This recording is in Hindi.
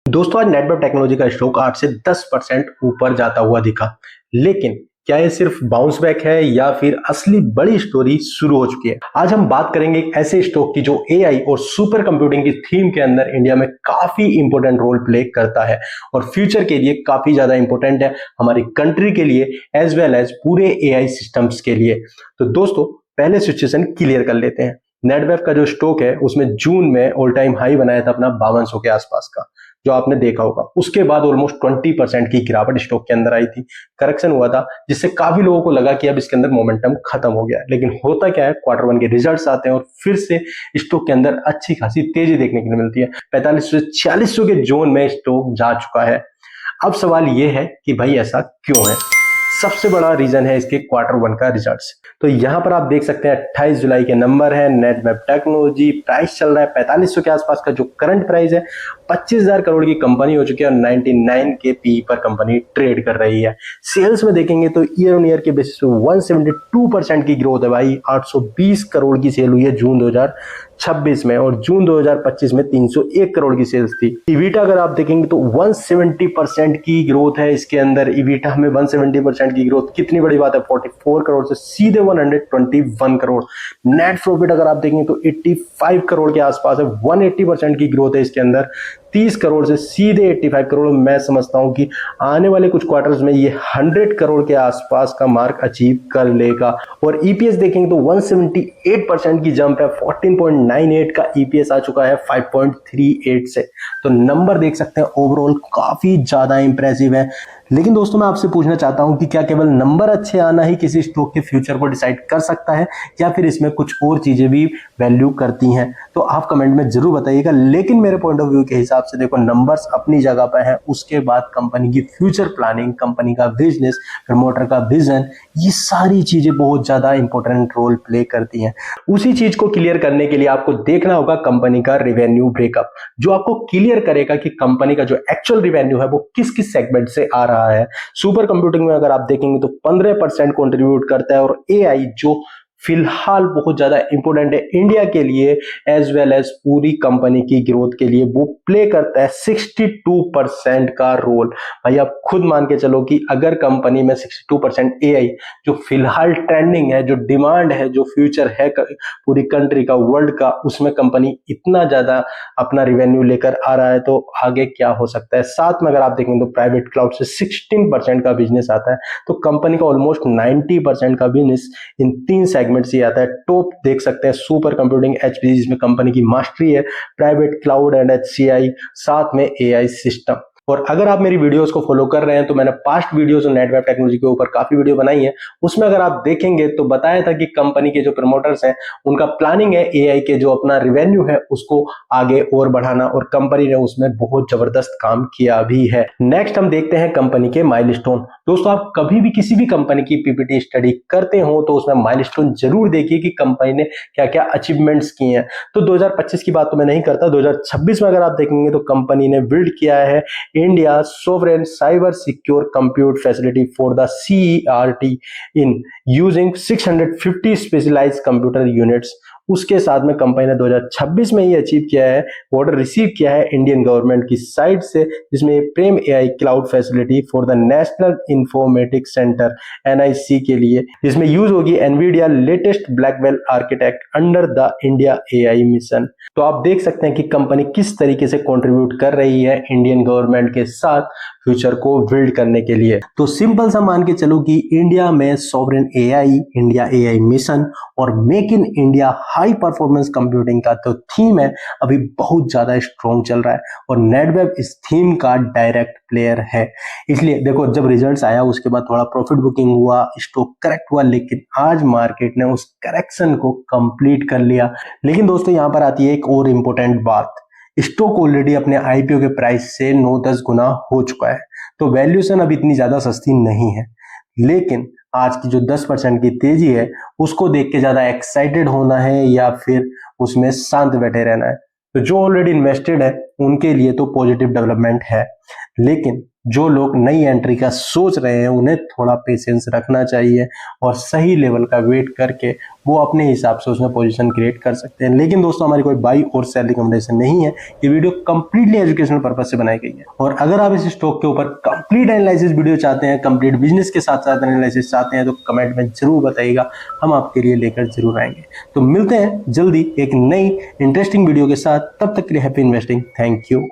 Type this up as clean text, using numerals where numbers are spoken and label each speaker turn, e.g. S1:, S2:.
S1: दोस्तों आज नेटवर्क टेक्नोलॉजी का स्टॉक 8 से 10% ऊपर जाता हुआ दिखा। लेकिन क्या ये सिर्फ बाउंस बैक है या फिर असली बड़ी स्टोरी शुरू हो चुकी है? आज हम बात करेंगे एक ऐसे स्टॉक की जो एआई और सुपर कंप्यूटिंग की थीम के अंदर इंडिया में काफी इंपॉर्टेंट रोल प्ले करता है और फ्यूचर के लिए काफी ज्यादा इंपॉर्टेंट है हमारी कंट्री के लिए एज वेल एज पूरे एआई सिस्टम्स के लिए। तो दोस्तों पहले सिचुएशन क्लियर कर लेते हैं। नेटवेव का जो स्टॉक है उसमें जून में ऑल टाइम हाई बनाया था अपना 5200 के आसपास का, जो आपने देखा होगा। उसके बाद ऑलमोस्ट 20% की गिरावट स्टॉक के अंदर आई थी, करेक्शन हुआ था, जिससे काफी लोगों को लगा कि अब इसके अंदर मोमेंटम खत्म हो गया है। लेकिन होता क्या है, क्वार्टर वन के रिजल्ट्स आते हैं और फिर से स्टॉक के अंदर अच्छी खासी तेजी देखने के लिए मिलती है। 4500 से 4600 के जोन में स्टॉक जा चुका है। अब सवाल यह है कि भाई ऐसा क्यों है? सबसे बड़ा रीजन है इसके क्वार्टर वन का रिजल्ट्स। तो यहां पर आप देख सकते हैं 28 जुलाई के नंबर है। नेटवेव टेक्नोलॉजी प्राइस चल रहा है 4500 के आसपास का, जो करंट प्राइस है 25,000 करोड़ की कंपनी हो चुकी है और 99 के पी पर कंपनी ट्रेड कर रही है। सेल्स में देखेंगे तो ईयर ऑन ईयर के बेसिस पे 172% की ग्रोथ है भाई। 820 करोड़ की सेल हुई है जून 2026 में और जून 2025 में 301 करोड़ की सेल्स थी। इविटा अगर आप देखेंगे तो 170% की ग्रोथ है इसके अंदर। इविटा में 170% की ग्रोथ कितनी बड़ी बात है, 44 करोड़ से सीधे 121 करोड़। नेट प्रॉफिट अगर आप देखेंगे तो 85 करोड़ के आसपास है, 180% की ग्रोथ है इसके अंदर। 30 करोड़ से सीधे 85 करोड़। मैं समझता हूं कि आने वाले कुछ क्वार्टर्स में ये 100 करोड़ के आसपास का मार्क अचीव कर लेगा। और ईपीएस देखेंगे तो 178% की जंप है, 14.98 का ईपीएस आ चुका है 5.38 से। तो नंबर देख सकते हैं ओवरऑल काफी ज्यादा इंप्रेसिव है। लेकिन दोस्तों मैं आपसे पूछना चाहता हूं कि क्या केवल नंबर अच्छे आना ही किसी स्टॉक के फ्यूचर को डिसाइड कर सकता है या फिर इसमें कुछ और चीजें भी वैल्यू करती हैं? तो आप कमेंट में जरूर बताइएगा। लेकिन मेरे पॉइंट ऑफ व्यू के हिसाब से देखो, नंबर्स अपनी जगह पर है, उसके बाद कंपनी की फ्यूचर प्लानिंग, कंपनी का बिजनेस, प्रमोटर का विजन, ये सारी चीजें बहुत ज्यादा इंपॉर्टेंट रोल प्ले करती हैं। उसी चीज को क्लियर करने के लिए आपको देखना होगा कंपनी का रेवेन्यू ब्रेकअप, जो आपको क्लियर करेगा कि कंपनी का जो एक्चुअल रेवेन्यू है वो किस किस सेगमेंट से आ रहा है। सुपर कंप्यूटिंग में अगर आप देखेंगे तो 15% कंट्रीब्यूट करता है और एआई जो फिलहाल बहुत ज्यादा इंपॉर्टेंट है इंडिया के लिए एज वेल एज पूरी कंपनी की ग्रोथ के लिए, वो प्ले करता है 62% का रोल। भाई आप खुद मान के चलो कि अगर कंपनी में 62% एआई जो फिलहाल ट्रेंडिंग है, जो डिमांड है, जो फ्यूचर है पूरी कंट्री का, वर्ल्ड का, उसमें कंपनी इतना ज्यादा अपना रिवेन्यू लेकर आ रहा है तो आगे क्या हो सकता है। साथ में अगर आप देखेंगे तो प्राइवेट क्लाउड से 16% का बिजनेस आता है। तो कंपनी का ऑलमोस्ट 90% का बिजनेस इन 3 सेगमेंट से आता है। टॉप देख सकते हैं सुपर कंप्यूटिंग, एचपीसी जिसमें कंपनी की मास्टरी है, प्राइवेट क्लाउड एंड एचसीआई, साथ में एआई सिस्टम। और अगर आप मेरी वीडियोस को फॉलो कर रहे हैं तो मैंने पास्ट वीडियोस और नेटवर्क टेक्नोलॉजी के ऊपर काफी वीडियो बनाई है। उसमें अगर आप देखेंगे तो बताया था कि कंपनी के जो प्रमोटर्स हैं उनका प्लानिंग है एआई के जो अपना रेवेन्यू है उसको आगे और बढ़ाना, और कंपनी ने उसमें बहुत जबरदस्त काम किया भी है। नेक्स्ट हम देखते हैं कंपनी के माइलस्टोन। दोस्तों आप कभी भी किसी भी कंपनी की पीपीटी स्टडी करते हो तो उसमें माइलस्टोन जरूर देखिए कि कंपनी ने क्या क्या अचीवमेंट्स किए हैं। तो 2025 की बात तो मैं नहीं करता, 2026 में अगर आप देखेंगे तो कंपनी ने बिल्ड किया है India sovereign cyber secure compute facility for the CERT in using 650 specialized computer units। उसके साथ में कंपनी ने 2026 में ये अचीव किया है, ऑर्डर रिसीव किया है इंडियन गवर्नमेंट की साइड से, जिसमें प्रेम AI cloud facility for the national informatics centre NIC के लिए, जिसमें यूज होगी Nvidia latest Blackwell architect under the India AI mission. तो आप देख सकते हैं कि कंपनी किस तरीके से कंट्रीब्यूट कर रही है इंडियन गवर्नमेंट के साथ फ्यूचर को बिल्ड करने के लिए। तो सिंपल सा मान के चलो कि इंडिया में sovereign AI, India AI mission और make in India high performance computing का तो थीम है अभी बहुत ज्यादा स्ट्रॉन्ग चल रहा है और नेटवेव इस थीम का डायरेक्ट प्लेयर है। इसलिए देखो, जब रिजल्ट्स आया उसके बाद थोड़ा प्रॉफिट बुकिंग हुआ, स्टॉक करेक्ट हुआ, लेकिन आज मार्केट ने उस करेक्शन को कंप्लीट कर लिया। लेकिन दोस्तों यहां पर आती है एक और इंपॉर्टेंट बात, स्टॉक ऑलरेडी अपने आईपीओ के प्राइस से 9-10 गुना हो चुका है, तो वैल्यूएशन अब इतनी ज्यादा सस्ती नहीं है। लेकिन आज की जो 10% की तेजी है उसको देख के ज्यादा एक्साइटेड होना है या फिर उसमें शांत बैठे रहना है? तो जो ऑलरेडी इन्वेस्टेड है उनके लिए तो पॉजिटिव डेवलपमेंट है, लेकिन जो लोग नई एंट्री का सोच रहे हैं उन्हें थोड़ा पेशेंस रखना चाहिए और सही लेवल का वेट करके वो अपने हिसाब से उसमें पोजीशन क्रिएट कर सकते हैं। लेकिन दोस्तों हमारी कोई बाई और सेल रिकमेंडेशन नहीं है, ये वीडियो कंप्लीटली एजुकेशनल पर्पज से बनाई गई है। और अगर आप इस स्टॉक के ऊपर कंप्लीट एनालिसिस वीडियो चाहते हैं, कंप्लीट बिजनेस के साथ साथ एनालिसिस चाहते हैं तो कमेंट में जरूर बताइएगा, हम आपके लिए लेकर जरूर आएंगे। तो मिलते हैं जल्दी एक नई इंटरेस्टिंग वीडियो के साथ, तब तक के लिए हैप्पी इन्वेस्टिंग। Thank you.